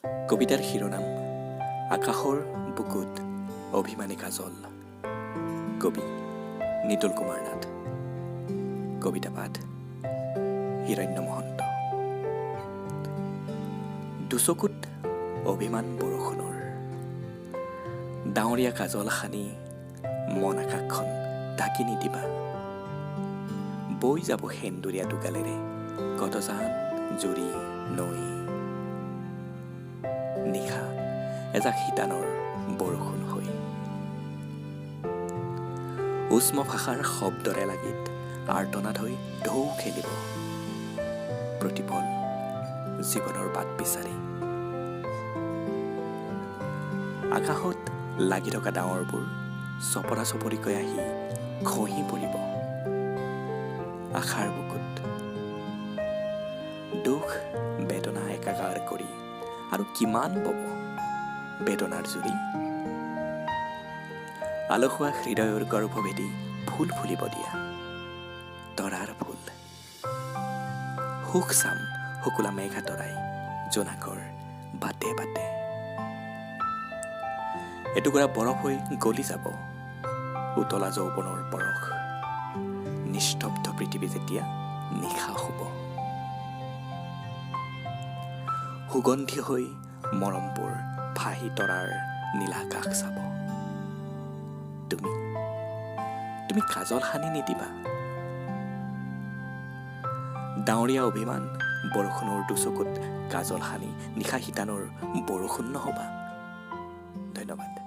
কবিতাৰ শিৰোনাম আকাশৰ বুকুত অভিমানী কাজল। কবি নিতুল কুমাৰ নাথ। কবিতা পাঠ হিৰণ্য মহন্ত। দুচকুত অভিমান বৰষুণৰ, ডাৱৰীয়া কাজল সানি মন আকাশখন ঢাকি নিদিবা। বৈ যাব সেন্দুৰীয়া দুগালেৰে কতজান জুৰি নৈ। নিশা এজাক শীতানৰ বৰষুণ হৈ, উষ্ম ভাষাৰ শব্দৰে লাগি আৰ্তনাদ হৈ ঢৌ খেলিব প্ৰতিপল জীৱনৰ বাট বিচাৰি। আকাশত লাগি থকা ডাৱৰবোৰ চপৰা চপৰিকৈ আহি খহি পৰিব আশাৰ বুকুত। দুখ বেদনা একাকাৰ কৰি আৰু কিমান বব বেদনাৰ জুৰি। আলসুৱা হৃদয়ৰ গৰ্ভভেদী ফুল ফুলিব দিয়া তৰাৰ ফুল। সুখ চাম শুকুলা মেঘা তৰাই জোনাকৰ বাটে বাটে। এটুকুৰা বৰফ হৈ গলি যাব উতলা যৌৱনৰ পৰশ। নিস্তব্ধ পৃথিৱী যেতিয়া নিশা শুব, সুগন্ধি হৈ মৰমবোৰ ভাহি তৰাৰ নীলাকাশ চাব। তুমি কাজল সানি নিদিবা। ডাৱৰীয়া অভিমান বৰষুণৰ দুচকুত কাজল সানি নিশা শীতানৰ বৰষুণ নহবা। ধন্যবাদ।